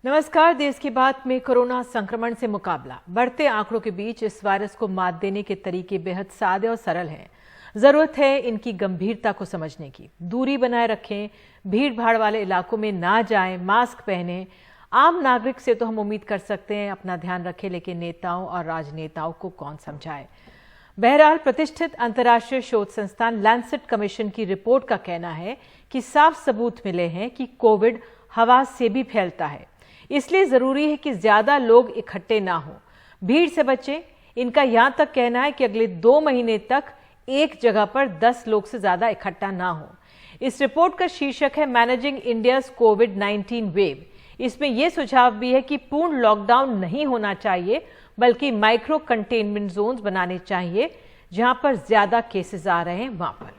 नमस्कार। देश की बात में कोरोना संक्रमण से मुकाबला। बढ़ते आंकड़ों के बीच इस वायरस को मात देने के तरीके बेहद सादे और सरल हैं। जरूरत है इनकी गंभीरता को समझने की। दूरी बनाए रखें, भीड़ भाड़ वाले इलाकों में ना जाएं, मास्क पहनें। आम नागरिक से तो हम उम्मीद कर सकते हैं अपना ध्यान रखें, लेकिन नेताओं और राजनेताओं को कौन समझाए। बहरहाल, प्रतिष्ठित अंतर्राष्ट्रीय शोध संस्थान लैंसेट कमीशन की रिपोर्ट का कहना है कि साफ सबूत मिले हैं कि कोविड हवा से भी फैलता है। इसलिए जरूरी है कि ज्यादा लोग इकट्ठे ना हो, भीड़ से बचें। इनका यहां तक कहना है कि अगले 2 महीने तक एक जगह पर 10 लोग से ज्यादा इकट्ठा ना हो। इस रिपोर्ट का शीर्षक है मैनेजिंग इंडियाज कोविड-19 वेव। इसमें यह सुझाव भी है कि पूर्ण लॉकडाउन नहीं होना चाहिए, बल्कि माइक्रो कंटेनमेंट जोन्स बनाने चाहिए। जहां पर ज्यादा केसेस आ रहे हैं वहां पर।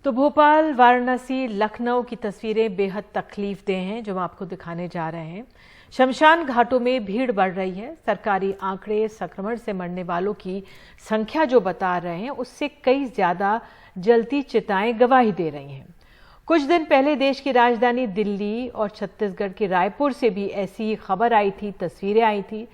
तो भोपाल, वाराणसी, लखनऊ की तस्वीरें बेहद तकलीफदेह हैं जो हम आपको दिखाने जा रहे हैं। शमशान घाटों में भीड़ बढ़ रही है। सरकारी आंकड़े संक्रमण से मरने वालों की संख्या जो बता रहे हैं, उससे कई ज्यादा जलती चिताएं गवाही दे रही हैं। कुछ दिन पहले देश की राजधानी दिल्ली और छत्तीसगढ़ के रायपुर से भी ऐसी ही खबर आई थी, तस्वीरें आई थी।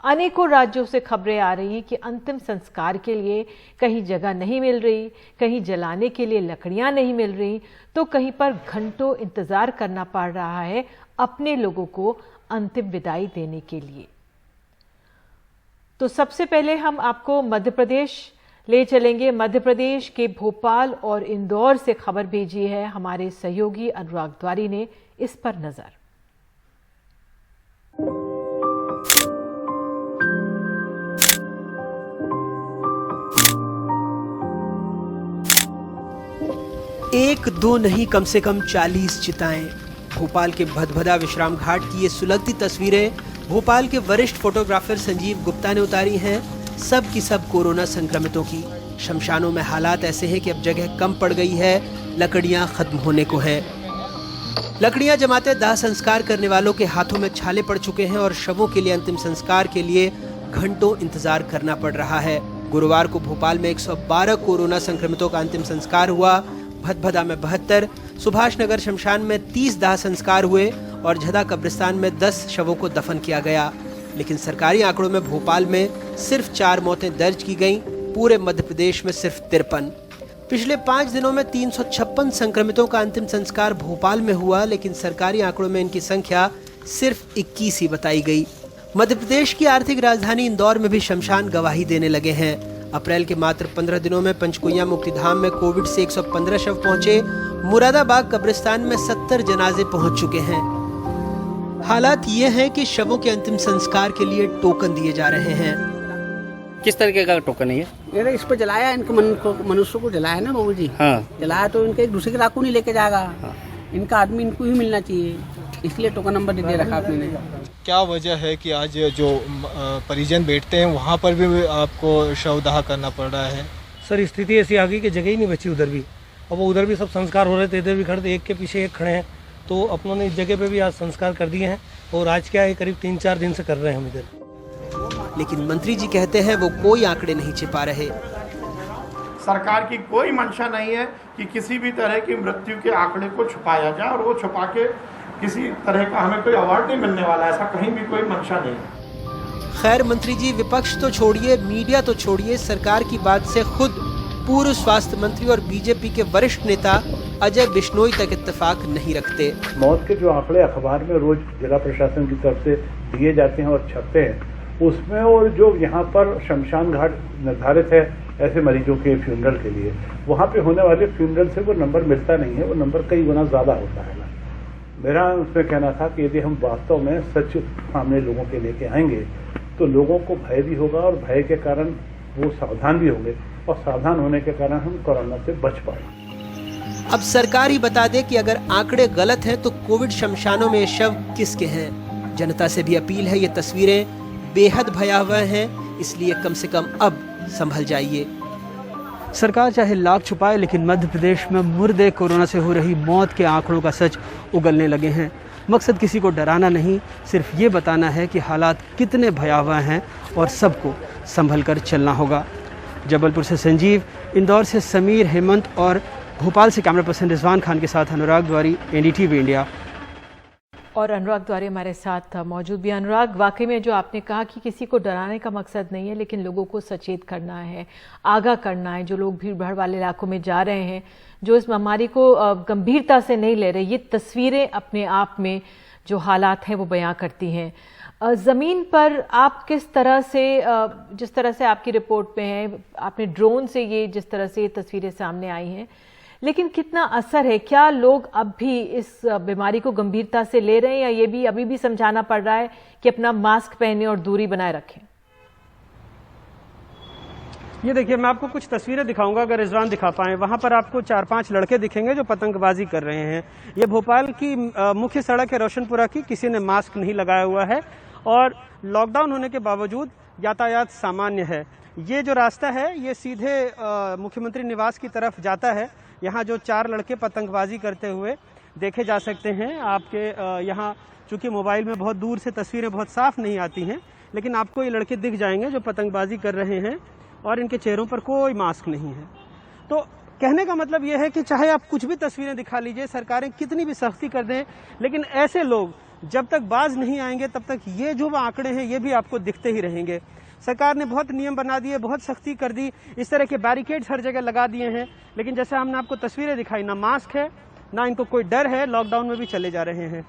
अनेकों राज्यों से खबरें आ रही हैं कि अंतिम संस्कार के लिए कहीं जगह नहीं मिल रही, कहीं जलाने के लिए लकड़ियां नहीं मिल रही, तो कहीं पर घंटों इंतजार करना पड़ रहा है अपने लोगों को अंतिम विदाई देने के लिए। तो सबसे पहले हम आपको मध्य प्रदेश ले चलेंगे। मध्य प्रदेश के भोपाल और इंदौर से खबर भेजी है हमारे सहयोगी अनुराग द्वारी ने। इस पर नजर। एक दो नहीं, कम से कम 40 चिताएं। भोपाल के भदभदा विश्राम घाट की ये सुलगती तस्वीरें भोपाल के वरिष्ठ फोटोग्राफर संजीव गुप्ता ने उतारी हैं। सब की सब कोरोना संक्रमितों की। शमशानों में हालात ऐसे हैं कि अब जगह कम पड़ गई है, लकड़ियां खत्म होने को है। लकड़ियां जमाते दाह संस्कार करने वालों के हाथों में छाले पड़ चुके हैं और शवों के लिए अंतिम संस्कार के लिए घंटों इंतजार करना पड़ रहा है। गुरुवार को भोपाल में 112 कोरोना संक्रमितों का अंतिम संस्कार हुआ। भदभदा में 72, सुभाष नगर शमशान में 30 दाह संस्कार हुए और झदा कब्रिस्तान में 10 शवों को दफन किया गया। लेकिन सरकारी आंकड़ों में भोपाल में सिर्फ 4 मौतें दर्ज की गईं, पूरे मध्य प्रदेश में सिर्फ 53। पिछले 5 दिनों में 356 संक्रमितों का अंतिम संस्कार भोपाल में हुआ, लेकिन सरकारी आंकड़ों में इनकी संख्या सिर्फ 21 ही बताई गई। मध्य प्रदेश की आर्थिक राजधानी इंदौर में भी शमशान गवाही देने लगे हैं। अप्रैल के मात्र 15 दिनों में पंचकुइया मुक्तिधाम में कोविड से 115 शव पहुंचे। मुरादाबाद कब्रिस्तान में 70 जनाजे पहुंच चुके हैं। हालात ये हैं कि शवों के अंतिम संस्कार के लिए टोकन दिए जा रहे हैं। किस तरीके का टोकन है ये? इस पर जलाया, इनको मनुष्य को जलाया ना बाबू जी। हाँ। जलाया तो इनके एक दूसरे के लाखों नहीं लेके जाएगा। हाँ। इनका आदमी इनको ही मिलना चाहिए, इसलिए टोकन नंबर दे रखा आपने। क्या वजह है कि आज जो परिजन बैठते हैं वहाँ पर भी आपको शवदाह करना पड़ रहा है? सर, स्थिति ऐसी आ गई कि जगह ही नहीं बची उधर भी। अब वो उधर भी सब संस्कार हो रहे थे, इधर भी खड़े थे, एक के पीछे एक खड़े हैं। तो अपनों ने इस जगह पे भी आज संस्कार कर दिए हैं और आज क्या है, करीब 3-4 दिन से कर रहे हैं हम इधर। लेकिन मंत्री जी कहते हैं वो कोई आंकड़े नहीं छिपा रहे। सरकार की कोई मंशा नहीं है कि किसी भी तरह की मृत्यु के आंकड़े को छुपाया जाए और वो छुपा के किसी तरह का हमें कोई अवार्ड नहीं मिलने वाला, ऐसा कहीं भी कोई मंशा नहीं है। खैर मंत्री जी, विपक्ष तो छोड़िए, मीडिया तो छोड़िए, सरकार की बात से खुद पूर्व स्वास्थ्य मंत्री और बीजेपी के वरिष्ठ नेता अजय बिश्नोई तक इत्तेफाक नहीं रखते। मौत के जो आंकड़े अखबार में रोज जिला प्रशासन की तरफ से दिए जाते हैं और छपते हैं, उसमें और जो यहाँ पर शमशान घाट निर्धारित है ऐसे मरीजों के फ्यूनरल के लिए, वहाँ पे होने वाले फ्यूनरल से वो नंबर मिलता नहीं है, वो नंबर कई गुना ज़्यादा होता है। मेरा उसमें कहना था कि यदि हम वास्तव में सच सामने लोगों के लेके आएंगे तो लोगों को भय भी होगा और भय के कारण वो सावधान भी होंगे और सावधान होने के कारण हम कोरोना से बच पाएंगे। अब सरकार ही बता दे कि अगर आंकड़े गलत हैं तो कोविड शमशानों में शव किसके हैं। जनता से भी अपील है, ये तस्वीरें बेहद भयावह हैं, इसलिए कम से कम अब संभल जाइए। सरकार चाहे लाख छुपाए, लेकिन मध्य प्रदेश में मुर्दे कोरोना से हो रही मौत के आंकड़ों का सच उगलने लगे हैं। मकसद किसी को डराना नहीं, सिर्फ ये बताना है कि हालात कितने भयावह हैं और सबको संभल कर चलना होगा। जबलपुर से संजीव, इंदौर से समीर, हेमंत और भोपाल से कैमरा पर्सन रिजवान खान के साथ अनुराग द्वारी, एनडीटीवी इंडिया। और अनुराग द्वारी हमारे साथ मौजूद भी। अनुराग, वाकई में जो आपने कहा कि किसी को डराने का मकसद नहीं है, लेकिन लोगों को सचेत करना है, आगाह करना है। जो लोग भीड़ भाड़ वाले इलाकों में जा रहे हैं, जो इस महामारी को गंभीरता से नहीं ले रहे, ये तस्वीरें अपने आप में जो हालात हैं वो बयां करती हैं। ज़मीन पर आप किस तरह से, जिस तरह से आपकी रिपोर्ट में है, आपने ड्रोन से ये जिस तरह से ये तस्वीरें सामने आई हैं, लेकिन कितना असर है? क्या लोग अब भी इस बीमारी को गंभीरता से ले रहे हैं, या ये भी अभी भी समझाना पड़ रहा है कि अपना मास्क पहने और दूरी बनाए रखें? ये देखिए, मैं आपको कुछ तस्वीरें दिखाऊंगा, अगर रिजवान दिखा पाए। वहां पर आपको 4-5 लड़के दिखेंगे जो पतंगबाजी कर रहे हैं। ये भोपाल की मुख्य सड़क है रोशनपुरा की। किसी ने मास्क नहीं लगाया हुआ है और लॉकडाउन होने के बावजूद यातायात सामान्य है। ये जो रास्ता है ये सीधे मुख्यमंत्री निवास की तरफ जाता है। यहाँ जो 4 लड़के पतंगबाजी करते हुए देखे जा सकते हैं आपके यहाँ। चूंकि मोबाइल में बहुत दूर से तस्वीरें बहुत साफ नहीं आती हैं, लेकिन आपको ये लड़के दिख जाएंगे जो पतंगबाजी कर रहे हैं और इनके चेहरों पर कोई मास्क नहीं है। तो कहने का मतलब ये है कि चाहे आप कुछ भी तस्वीरें दिखा लीजिए, सरकारें कितनी भी सख्ती कर दें, लेकिन ऐसे लोग जब तक बाज नहीं आएंगे तब तक ये जो आंकड़े हैं ये भी आपको दिखते ही रहेंगे। सरकार ने बहुत नियम बना दिए, बहुत सख्ती कर दी, इस तरह के बैरिकेड्स हर जगह लगा दिए हैं, लेकिन जैसे हमने आपको तस्वीरें दिखाई, ना मास्क है ना इनको कोई डर है, लॉकडाउन में भी चले जा रहे हैं।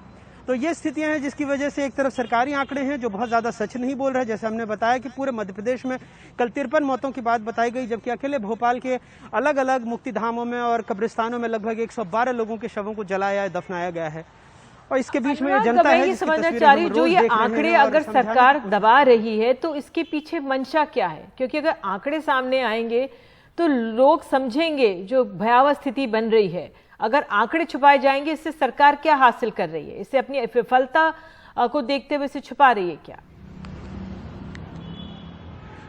तो ये स्थितियां हैं जिसकी वजह से एक तरफ सरकारी आंकड़े हैं जो बहुत ज़्यादा सच नहीं बोल रहे। जैसे हमने बताया कि पूरे मध्य प्रदेश में कल 53 मौतों की बात बताई गई, जबकि अकेले भोपाल के अलग अलग मुक्तिधामों में और कब्रिस्तानों में लगभग 112 लोगों के शवों को जलाया, दफनाया गया है। और इसके बीच में जनता है जिसकी समझना तस्वीरें चाह रही हम हूं, जो रोज ये देख रहे आंकड़े हैं और अगर समझाने सरकार की दबा रही है तो इसके पीछे मंशा क्या है? क्योंकि अगर आंकड़े सामने आएंगे तो लोग समझेंगे जो भयावह स्थिति बन रही है। अगर आंकड़े छुपाए जाएंगे, इससे सरकार क्या हासिल कर रही है? इससे अपनी विफलता को देखते हुए इसे छुपा रही है क्या?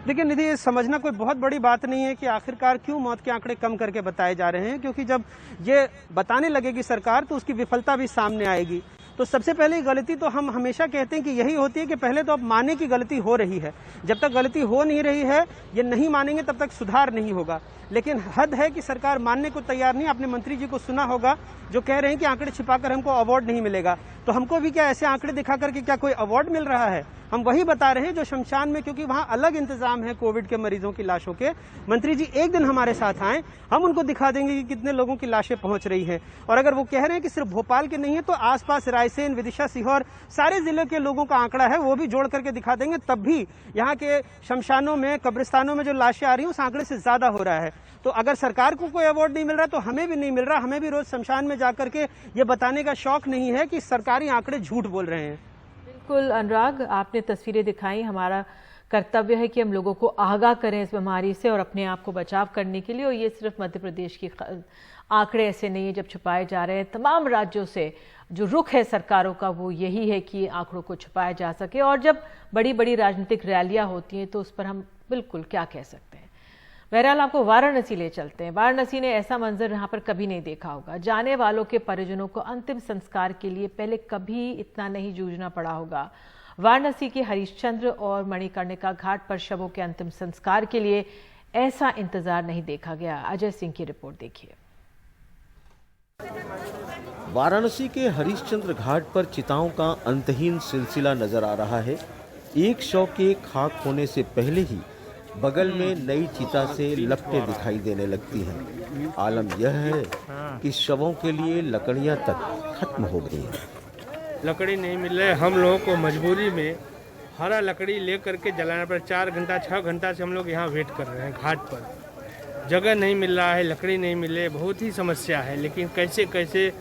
देखिए निधि, ये समझना कोई बहुत बड़ी बात नहीं है कि आखिरकार क्यों मौत के आंकड़े कम करके बताए जा रहे हैं, क्योंकि जब ये बताने लगेगी सरकार तो उसकी विफलता भी सामने आएगी। तो सबसे पहले गलती तो हम हमेशा कहते हैं कि यही होती है कि पहले तो अब माने की गलती हो रही है। जब तक गलती हो नहीं रही है, ये नहीं मानेंगे तब तक सुधार नहीं होगा। लेकिन हद है कि सरकार मानने को तैयार नहीं। आपने मंत्री जी को सुना होगा जो कह रहे हैं कि आंकड़े छिपाकर हमको अवार्ड नहीं मिलेगा। तो हमको भी क्या ऐसे आंकड़े दिखा करके क्या कोई अवार्ड मिल रहा है? हम वही बता रहे हैं जो शमशान में, क्योंकि वहां अलग इंतजाम है कोविड के मरीजों की लाशों के। मंत्री जी एक दिन हमारे साथ आए, हम उनको दिखा देंगे कि कितने लोगों की लाशें पहुंच रही हैं। और अगर वो कह रहे हैं कि सिर्फ भोपाल के नहीं है, तो आसपास रायसेन, विदिशा, सीहोर सारे जिले के लोगों का आंकड़ा है, वो भी जोड़ करके दिखा देंगे। तब भी यहाँ के शमशानों में, कब्रिस्तानों में जो लाशें आ रही हैं उस आंकड़े से ज्यादा हो रहा है। तो अगर सरकार को कोई अवार्ड नहीं मिल रहा तो हमें भी नहीं मिल रहा। हमें भी रोज शमशान में जाकर के ये बताने का शौक नहीं है कि सरकारी आंकड़े झूठ बोल रहे हैं। बिल्कुल अनुराग, आपने तस्वीरें दिखाई। हमारा कर्तव्य है कि हम लोगों को आगाह करें इस बीमारी से और अपने आप को बचाव करने के लिए। और ये सिर्फ मध्य प्रदेश की आंकड़े ऐसे नहीं है जब छुपाए जा रहे हैं। तमाम राज्यों से जो रुख है सरकारों का वो यही है कि आंकड़ों को छुपाया जा सके। और जब बड़ी बड़ी राजनीतिक रैलियां होती हैं तो उस पर हम बिल्कुल क्या कह सकते हैं। बहरहाल आपको वाराणसी ले चलते हैं। वाराणसी ने ऐसा मंजर यहाँ पर कभी नहीं देखा होगा। जाने वालों के परिजनों को अंतिम संस्कार के लिए पहले कभी इतना नहीं जूझना पड़ा होगा। वाराणसी के हरिश्चंद्र और मणिकर्णिका घाट पर शवों के अंतिम संस्कार के लिए ऐसा इंतजार नहीं देखा गया। अजय सिंह की रिपोर्ट देखिए। वाराणसी के हरिश्चंद्र घाट पर चिताओं का अंतहीन सिलसिला नजर आ रहा है। एक शव के खाक होने से पहले ही बगल में नई चिता से लपटें दिखाई देने लगती हैं। आलम यह है कि शवों के लिए लकड़ियां तक खत्म हो गई हैं। लकड़ी नहीं मिल रही, हम लोगों को मजबूरी में हरा लकड़ी ले करके जलाना पड़ा। 4 घंटा 6 घंटा से हम लोग यहाँ वेट कर रहे हैं घाट पर। जगह नहीं मिल रहा है, लकड़ी नहीं मिल रही, बहुत ही समस्या है। लेकिन कैसे कैसे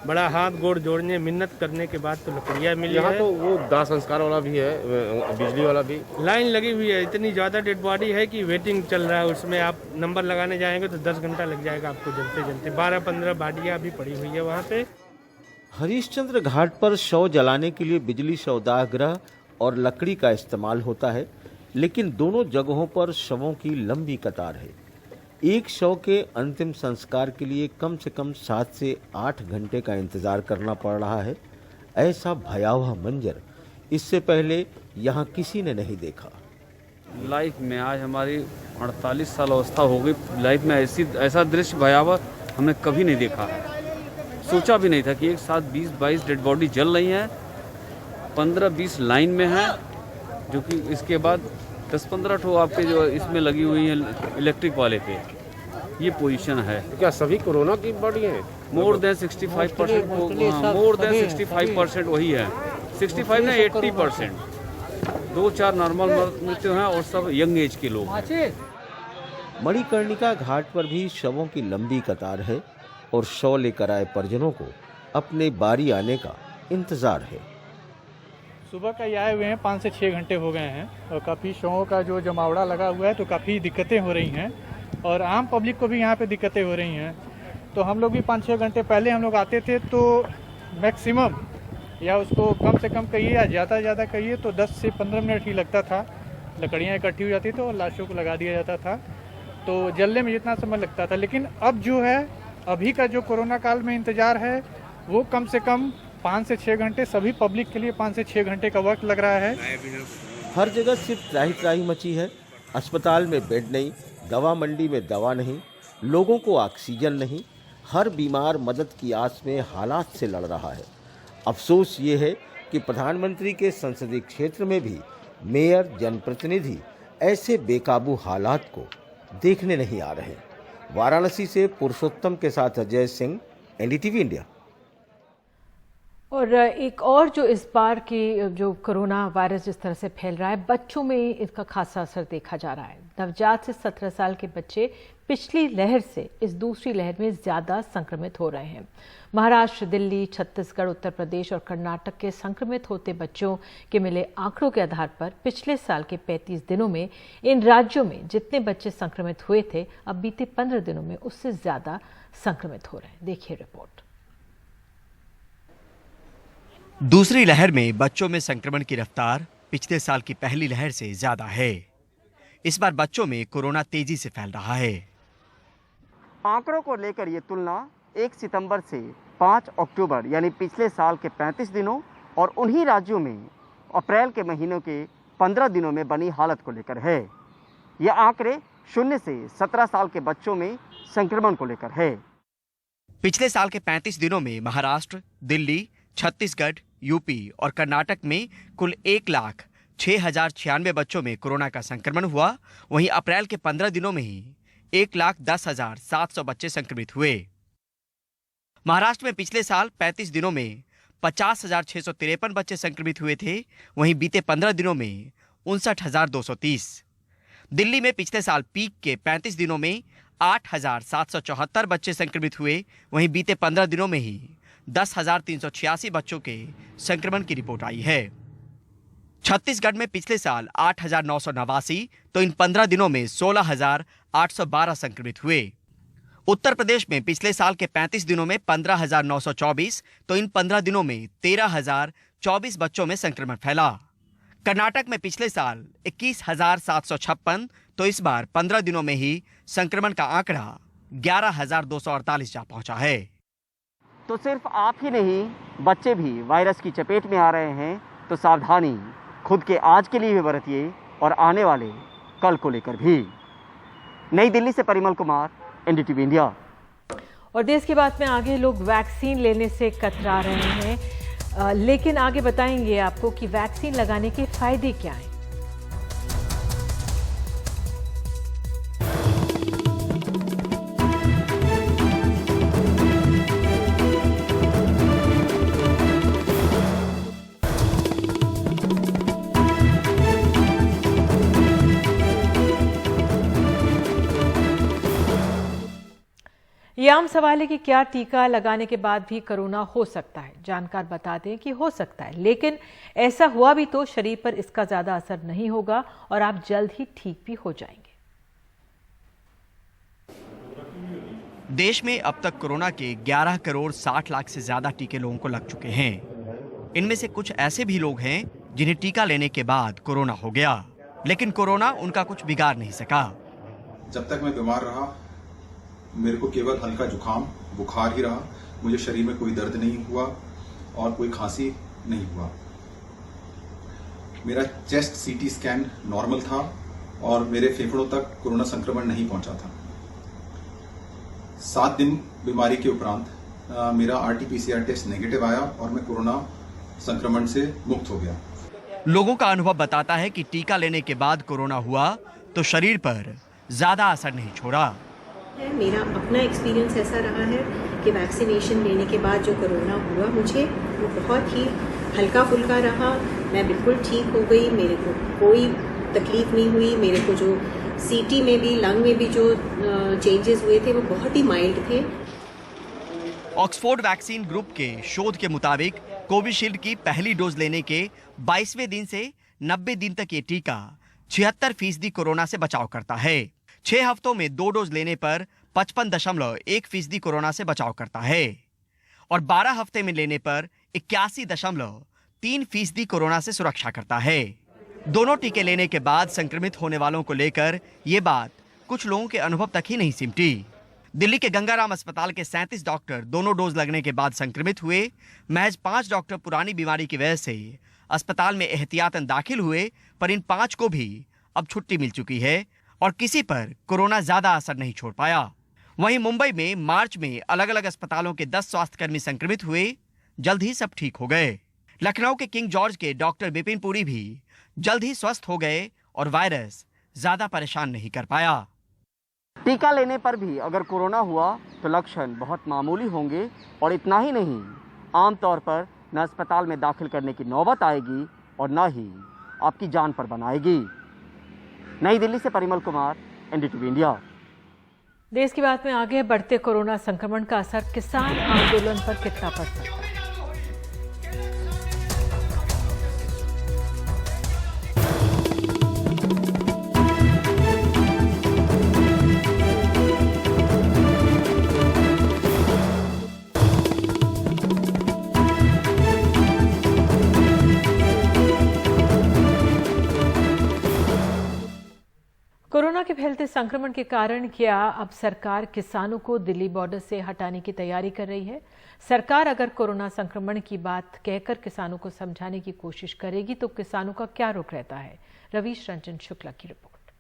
बड़ा हाथ गोड़ जोड़ने मिन्नत करने के बाद तो लकड़ियाँ मिली है। तो वो दाह संस्कार वाला भी है, बिजली वाला भी लाइन लगी हुई है। इतनी ज़्यादा डेड बॉडी है कि वेटिंग चल रहा है। उसमें आप नंबर लगाने जाएंगे तो 10 घंटा लग जाएगा आपको जलते जलते। 12-15 बॉडियाँ भी पड़ी हुई है वहाँ पे। हरिश्चंद्र घाट पर शव जलाने के लिए बिजली शवदाह गृह और लकड़ी का इस्तेमाल होता है, लेकिन दोनों जगहों पर शवों की लंबी कतार है। एक शव के अंतिम संस्कार के लिए कम से कम 7 से 8 घंटे का इंतजार करना पड़ रहा है। ऐसा भयावह मंजर इससे पहले यहाँ किसी ने नहीं देखा। लाइफ में आज हमारी 48 साल अवस्था हो गई। लाइफ में ऐसा दृश्य भयावह हमने कभी नहीं देखा है। सोचा भी नहीं था कि एक साथ 20-22 डेड बॉडी जल रही हैं, 15-20 लाइन में हैं, जो कि इसके बाद 10-15 ठो आपके जो इसमें लगी हुई हैं इलेक्ट्रिक वाले पे, ये पोजीशन है। तो क्या सभी कोरोना की बॉडी है? मोर देन 65%, मोर देन 65% वही है, 65 ना 80%। 2-4 नॉर्मल मृत्यु हैं और सब यंग एज के लोग हैं। मणिकर्णिका घाट पर भी शवों की लंबी कतार है और शव लेकर आए परिजनों को अपने बारी आने का इंतजार है। सुबह का ये आए हुए हैं, 5 से 6 घंटे हो गए हैं और काफ़ी शवों का जो जमावड़ा लगा हुआ है तो काफ़ी दिक्कतें हो रही हैं और आम पब्लिक को भी यहाँ पे दिक्कतें हो रही हैं। तो हम लोग भी 5-6 घंटे पहले हम लोग आते थे तो मैक्सिमम या उसको कम से कम कहिए या ज़्यादा से ज़्यादा कहिए तो 10 से 15 मिनट ही लगता था। लकड़ियाँ इकट्ठी हो जाती थी और लाशों को लगा दिया जाता था, तो जलने में जितना समय लगता था। लेकिन अब जो है, अभी का जो कोरोना काल में इंतज़ार है वो कम से कम 5 से 6 घंटे, सभी पब्लिक के लिए 5 से 6 घंटे का वक्त लग रहा है। हर जगह सिर्फ त्राही मची है। अस्पताल में बेड नहीं, दवा मंडी में दवा नहीं, लोगों को ऑक्सीजन नहीं। हर बीमार मदद की आस में हालात से लड़ रहा है। अफसोस ये है कि प्रधानमंत्री के संसदीय क्षेत्र में भी मेयर, जनप्रतिनिधि ऐसे बेकाबू हालात को देखने नहीं आ रहे। वाराणसी से पुरुषोत्तम के साथ अजय सिंह, एनडीटीवी इंडिया। और एक और जो इस बार की जो कोरोना वायरस जिस तरह से फैल रहा है, बच्चों में इसका खासा असर देखा जा रहा है। नवजात से 17 साल के बच्चे पिछली लहर से इस दूसरी लहर में ज़्यादा संक्रमित हो रहे हैं। महाराष्ट्र, दिल्ली, छत्तीसगढ़, उत्तर प्रदेश और कर्नाटक के संक्रमित होते बच्चों के मिले आंकड़ों के आधार पर पिछले साल के 35 दिनों में इन राज्यों में जितने बच्चे संक्रमित हुए थे, अब बीते 15 दिनों में उससे ज़्यादा संक्रमित हो रहे हैं। देखिए रिपोर्ट। दूसरी लहर में बच्चों में संक्रमण की रफ्तार पिछले साल की पहली लहर से ज्यादा है। इस बार बच्चों में कोरोना तेजी से फैल रहा है। आंकड़ों को लेकर ये तुलना 1 सितंबर से 5 अक्टूबर यानी पिछले साल के 35 दिनों और उन्हीं राज्यों में अप्रैल के महीनों के 15 दिनों में बनी हालत को लेकर है। ये आंकड़े 0 से 17 साल के बच्चों में संक्रमण को लेकर है। पिछले साल के 35 दिनों में महाराष्ट्र, दिल्ली, छत्तीसगढ़, यूपी और कर्नाटक में कुल 1,06,096 बच्चों में कोरोना का संक्रमण हुआ। वहीं अप्रैल के 15 दिनों में ही 1,10,700 बच्चे संक्रमित हुए। महाराष्ट्र में पिछले साल 35 दिनों में 50,653 बच्चे संक्रमित हुए थे। वहीं बीते 15 दिनों में 59,230। दिल्ली में पिछले साल पीक के 35 दिनों में 8,774 बच्चे संक्रमित हुए। वहीं बीते 15 दिनों में ही 10,386 बच्चों के संक्रमण की रिपोर्ट आई है। छत्तीसगढ़ में पिछले साल 8,989 तो इन 15 दिनों में 16,812 संक्रमित हुए। उत्तर प्रदेश में पिछले साल के 35 दिनों में 15,924 तो इन 15 दिनों में 13,024 बच्चों में संक्रमण फैला। कर्नाटक में पिछले साल 21,756 तो इस बार 15 दिनों में ही संक्रमण का आंकड़ा 11,248 जा पहुंचा है। तो सिर्फ आप ही नहीं, बच्चे भी वायरस की चपेट में आ रहे हैं, तो सावधानी खुद के आज के लिए भी बरतिए और आने वाले कल को लेकर भी। नई दिल्ली से परिमल कुमार, एनडीटीवी इंडिया। और देश की बात में आगे लोग वैक्सीन लेने से कतरा रहे हैं, लेकिन आगे बताएंगे आपको कि वैक्सीन लगाने के फायदे क्या हैं। ये आम सवाल है कि क्या टीका लगाने के बाद भी कोरोना हो सकता है। जानकार बताते हैं कि हो सकता है, लेकिन ऐसा हुआ भी तो शरीर पर इसका ज्यादा असर नहीं होगा और आप जल्द ही ठीक भी हो जाएंगे। देश में अब तक कोरोना के 11 करोड़ 60 लाख से ज्यादा टीके लोगों को लग चुके हैं। इनमें से कुछ ऐसे भी लोग हैं जिन्हें टीका लेने के बाद कोरोना हो गया, लेकिन कोरोना उनका कुछ बिगाड़ नहीं सका। जब तक मैं बीमार रहा, मेरे को केवल हल्का जुकाम, बुखार ही रहा। मुझे शरीर में कोई दर्द नहीं हुआ और कोई खांसी नहीं हुआ। मेरा चेस्ट सीटी स्कैन नॉर्मल था और मेरे फेफड़ों तक कोरोना संक्रमण नहीं पहुंचा था। 7 दिन बीमारी के उपरांत मेरा RT-PCR टेस्ट नेगेटिव आया और मैं कोरोना संक्रमण से मुक्त हो गया। लोगों का अनुभव बताता है कि टीका लेने के बाद कोरोना हुआ तो शरीर पर ज्यादा असर नहीं छोड़ा। मेरा अपना एक्सपीरियंस ऐसा रहा है कि वैक्सीनेशन लेने के बाद जो कोरोना हुआ मुझे वो बहुत ही हल्का फुल्का रहा। मैं बिल्कुल ठीक हो गई, मेरे को कोई तकलीफ नहीं हुई। मेरे को जो सीटी में भी, लंग में भी जो चेंजेस हुए थे वो बहुत ही माइल्ड थे। ऑक्सफोर्ड वैक्सीन ग्रुप के शोध के मुताबिक कोविशील्ड की पहली डोज लेने के 22वें दिन से 90 दिन तक ये टीका 76% कोरोना से बचाव करता है। 6 हफ्तों में 2 डोज लेने पर 55.1% कोरोना से बचाव करता है और 12 हफ्ते में लेने पर 81.3% कोरोना से सुरक्षा करता है। दोनों टीके लेने के बाद संक्रमित होने वालों को लेकर ये बात कुछ लोगों के अनुभव तक ही नहीं सिमटी। दिल्ली के गंगाराम अस्पताल के 37 डॉक्टर दोनों डोज लगने के बाद संक्रमित हुए। महज 5 डॉक्टर पुरानी बीमारी की वजह से अस्पताल में एहतियातन दाखिल हुए, पर इन 5 को भी अब छुट्टी मिल चुकी है और किसी पर कोरोना ज्यादा असर नहीं छोड़ पाया। वहीं मुंबई में मार्च में अलग अलग अस्पतालों के 10 स्वास्थ्यकर्मी संक्रमित हुए, जल्द ही सब ठीक हो गए। लखनऊ के किंग जॉर्ज के डॉक्टर विपिन पुरी भी जल्द ही स्वस्थ हो गए और वायरस ज्यादा परेशान नहीं कर पाया। टीका लेने पर भी अगर कोरोना हुआ तो लक्षण बहुत मामूली होंगे और इतना ही नहीं, आमतौर पर न अस्पताल में दाखिल करने की नौबत आएगी और न ही आपकी जान पर बनाएगी। नई दिल्ली से परिमल कुमार, NDTV इंडिया। देश की बात में आगे बढ़ते कोरोना संक्रमण का असर किसान आंदोलन पर कितना पड़ सकता है। कोरोना के फैलते संक्रमण के कारण क्या अब सरकार किसानों को दिल्ली बॉर्डर से हटाने की तैयारी कर रही है? सरकार अगर कोरोना संक्रमण की बात कहकर किसानों को समझाने की कोशिश करेगी तो किसानों का क्या रुख रहता है? रवीश रंजन शुक्ला की रिपोर्ट।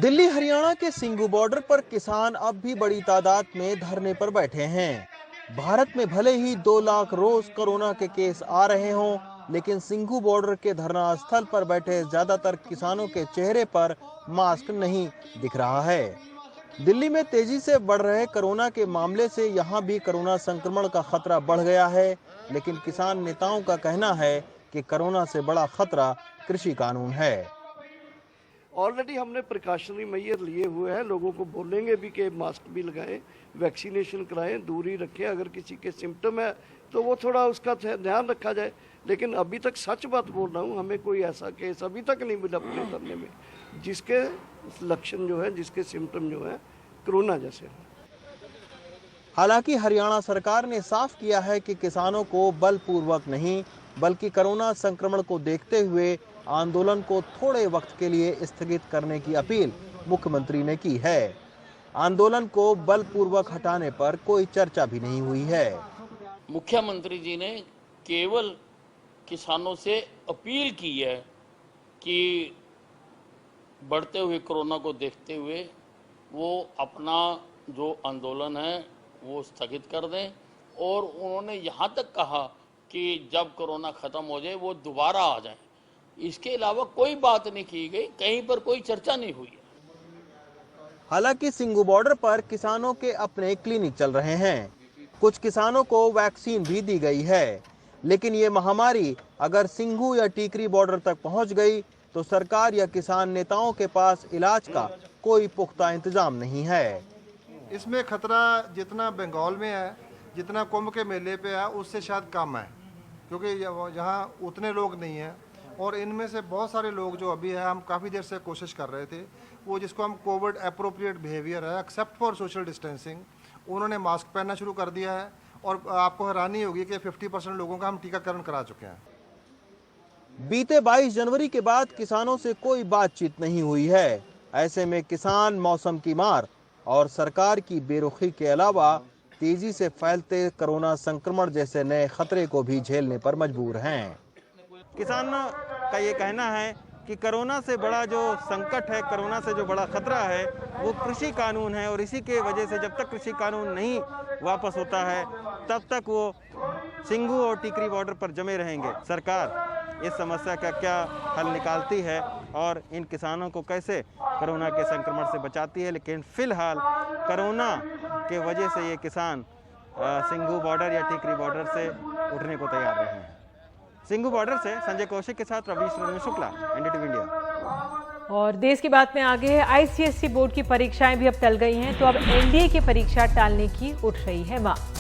दिल्ली हरियाणा के सिंघू बॉर्डर पर किसान अब भी बड़ी तादाद में धरने पर बैठे हैं। भारत में भले ही 2 लाख रोज कोरोना के केस आ रहे हों, लेकिन सिंघू बॉर्डर के धरना स्थल पर बैठे ज्यादातर किसानों के चेहरे पर मास्क नहीं दिख रहा है। दिल्ली में तेजी से बढ़ रहे कोरोना के मामले से यहां भी कोरोना संक्रमण का खतरा बढ़ गया है, लेकिन किसान नेताओं का कहना है कि कोरोना से बड़ा खतरा कृषि कानून है। ऑलरेडी हमने प्रिकॉशनरी मेजर लिए हुए हैं, लोगों को बोलेंगे भी कि मास्क भी लगाएं, वैक्सीनेशन कराएं, दूरी रखें। अगर किसी के सिम्टम है तो वो थोड़ा उसका ध्यान रखा जाए। लेकिन अभी तक सच बात बोल रहा हूँ, हमें कोई ऐसा केस अभी तक नहीं मिला अपने धरने में जिसके लक्षण जो है, जिसके सिम्टम जो है कोरोना जैसे। हालांकि हरियाणा सरकार ने साफ किया है कि किसानों को बलपूर्वक नहीं बल्कि कोरोना संक्रमण को देखते हुए आंदोलन को थोड़े वक्त के लिए स्थगित करने की अपील मुख्यमंत्री ने की है। आंदोलन को बलपूर्वक हटाने पर कोई चर्चा भी नहीं हुई है। मुख्यमंत्री जी ने केवल किसानों से अपील की है कि बढ़ते हुए कोरोना को देखते हुए वो अपना जो आंदोलन है वो स्थगित कर दें, और उन्होंने यहाँ तक कहा कि जब कोरोना ख़त्म हो जाए वो दोबारा आ जाए। इसके अलावा कोई बात नहीं की गई, कहीं पर कोई चर्चा नहीं हुई। हालांकि सिंघू बॉर्डर पर किसानों के अपने क्लिनिक चल रहे हैं। कुछ किसानों को वैक्सीन भी दी गई है, लेकिन ये महामारी अगर सिंघू या टीकरी बॉर्डर तक पहुंच गई तो सरकार या किसान नेताओं के पास इलाज का कोई पुख्ता इंतजाम नहीं है। इसमें खतरा जितना बंगाल में है, जितना कुंभ के मेले पे है, उससे शायद कम है, क्योंकि यहाँ उतने लोग नहीं हैं। और इनमें से बहुत सारे लोग जो अभी है, हम काफ़ी देर से कोशिश कर रहे थे, वो जिसको हम कोविड अप्रोप्रिएट बिहेवियर है, एक्सेप्ट फॉर सोशल डिस्टेंसिंग, उन्होंने मास्क पहनना शुरू कर दिया है। और आपको हैरानी होगी कि 50% लोगों का हम टीकाकरण करा चुके हैं। बीते 22 जनवरी के बाद किसानों से कोई बातचीत नहीं हुई है। ऐसे में किसान मौसम की मार और सरकार की बेरुखी के अलावा तेजी से फैलते कोरोना संक्रमण जैसे नए खतरे को भी झेलने पर मजबूर हैं। किसान का ये कहना है कि कोरोना से बड़ा जो संकट है, कोरोना से जो बड़ा खतरा है वो कृषि कानून है, और इसी के वजह से जब तक कृषि कानून नहीं वापस होता है तब तक वो सिंघू और टिकरी बॉर्डर पर जमे रहेंगे। सरकार इस समस्या का क्या हल निकालती है और इन किसानों को कैसे कोरोना के संक्रमण से बचाती है, लेकिन फिलहाल कोरोना के वजह से ये किसान सिंघू बॉर्डर या टिकरी बॉर्डर से उठने को तैयार रहे हैं। सिंघू बॉर्डर से संजय कौशिक के साथ रवीश रंजन शुक्ला, एनडीटीवी इंडिया। और देश की बात में आगे है, आईसीएसई बोर्ड की परीक्षाएं भी अब टल गई हैं, तो अब एनडीए की परीक्षा टालने की उठ रही है मांग।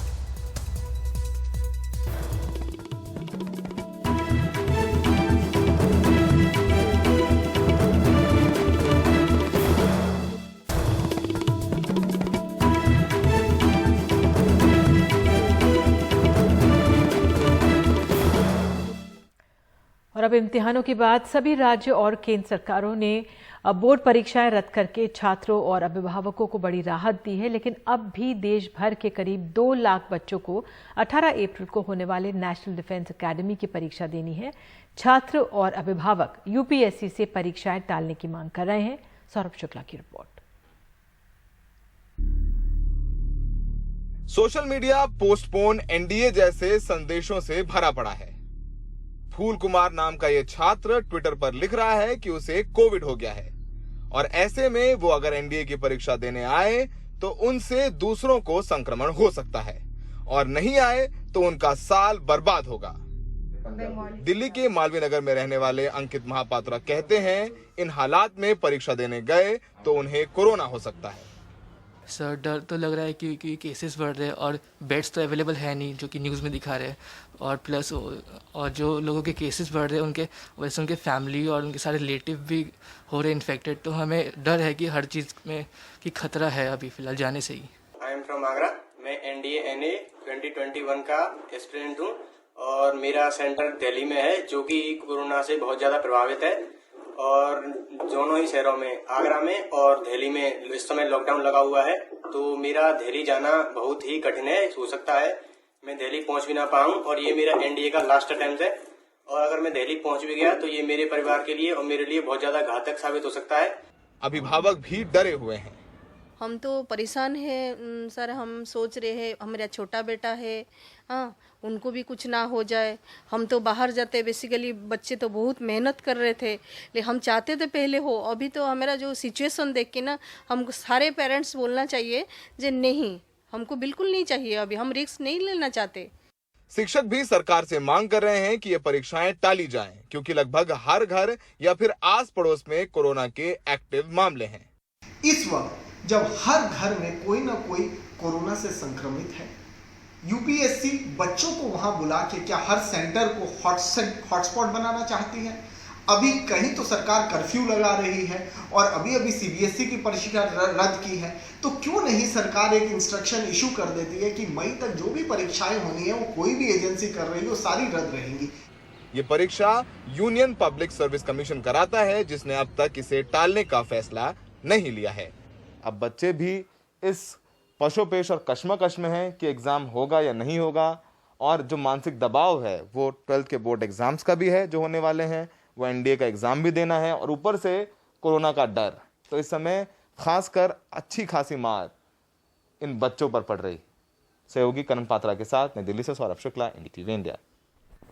और अब इम्तिहानों के बाद सभी राज्य और केंद्र सरकारों ने बोर्ड परीक्षाएं रद्द करके छात्रों और अभिभावकों को बड़ी राहत दी है, लेकिन अब भी देश भर के करीब 2 लाख बच्चों को 18 अप्रैल को होने वाले नेशनल डिफेंस एकेडमी की परीक्षा देनी है। छात्र और अभिभावक यूपीएससी से परीक्षाएं टालने की मांग कर रहे हैं। सौरभ शुक्ला की report. Social media postpone NDA जैसे संदेशों से भरा पड़ा है। फूल कुमार नाम का ये छात्र ट्विटर पर लिख रहा है कि उसे कोविड हो गया है और ऐसे में वो अगर एनडीए की परीक्षा देने आए तो उनसे दूसरों को संक्रमण हो सकता है और नहीं आए तो उनका साल बर्बाद होगा। दिल्ली के मालवीय नगर में रहने वाले अंकित महापात्रा कहते हैं इन हालात में परीक्षा देने गए तो उन्हें कोरोना हो सकता है। सर डर तो लग रहा है क्योंकि केसेस बढ़ रहे हैं और बेड्स तो अवेलेबल है नहीं जो कि न्यूज़ में दिखा रहे हैं, और प्लस और जो लोगों के केसेस बढ़ रहे हैं उनके वैसे उनके फैमिली और उनके सारे रिलेटिव भी हो रहे इन्फेक्टेड, तो हमें डर है कि हर चीज़ में कि खतरा है अभी फ़िलहाल जाने से ही। I am from Agra. मैं एनडीए एनए 2021 का एस्पिरेंट हूँ और मेरा सेंटर दिल्ली में है जो कि कोरोना से बहुत ज़्यादा प्रभावित है, और दोनों ही शहरों में आगरा में और दिल्ली में इस समय लॉकडाउन लगा हुआ है, तो मेरा दिल्ली जाना बहुत ही कठिन है। हो सकता है मैं दिल्ली पहुंच भी ना पाऊं और ये मेरा एनडीए का लास्ट अटेम्प्ट है, और अगर मैं दिल्ली पहुंच भी गया तो ये मेरे परिवार के लिए और मेरे लिए बहुत ज्यादा घातक साबित हो सकता है। अभिभावक भी डरे हुए हैं। हम तो परेशान हैं सर, हम सोच रहे हैं मेरा छोटा बेटा है, हाँ उनको भी कुछ ना हो जाए। हम तो बाहर जाते बेसिकली, बच्चे तो बहुत मेहनत कर रहे थे, लेकिन हम चाहते थे पहले हो। अभी तो हमारा जो सिचुएशन देख के ना हमको सारे पेरेंट्स बोलना चाहिए जे नहीं, हमको बिल्कुल नहीं चाहिए, अभी हम रिस्क नहीं लेना चाहते। शिक्षक भी सरकार से मांग कर रहे हैं कि ये परीक्षाएं टाली जाएं, क्योंकि लगभग हर घर या फिर आस पड़ोस में कोरोना के एक्टिव मामले हैं। इस वक्त जब हर घर में कोई ना कोई कोरोना से संक्रमित है, यूपीएससी बच्चों को वहां बुला के क्या हर सेंटर को हॉटस्पॉट बनाना चाहती है? अभी कहीं तो सरकार कर्फ्यू लगा रही है और अभी सीबीएसई की परीक्षा रद्द की है, तो क्यों नहीं सरकार एक इंस्ट्रक्शन इशू कर देती है कि मई तक जो भी परीक्षाएं होनी है वो कोई भी एजेंसी कर रही है वो सारी रद्द रहेंगी। ये परीक्षा यूनियन पब्लिक सर्विस कमीशन कराता है, जिसने अब तक इसे टालने का फैसला नहीं लिया है। अब बच्चे भी इस पशोपेश और कश्मकश में हैं कि एग्ज़ाम होगा या नहीं होगा, और जो मानसिक दबाव है वो 12th के बोर्ड एग्ज़ाम्स का भी है जो होने वाले हैं, वो एनडीए का एग्ज़ाम भी देना है, और ऊपर से कोरोना का डर। तो इस समय खासकर अच्छी खासी मार इन बच्चों पर पड़ रही। सहयोगी करण पात्रा के साथ नई दिल्ली से सौरभ शुक्ला, एनडीटीवी इंडिया।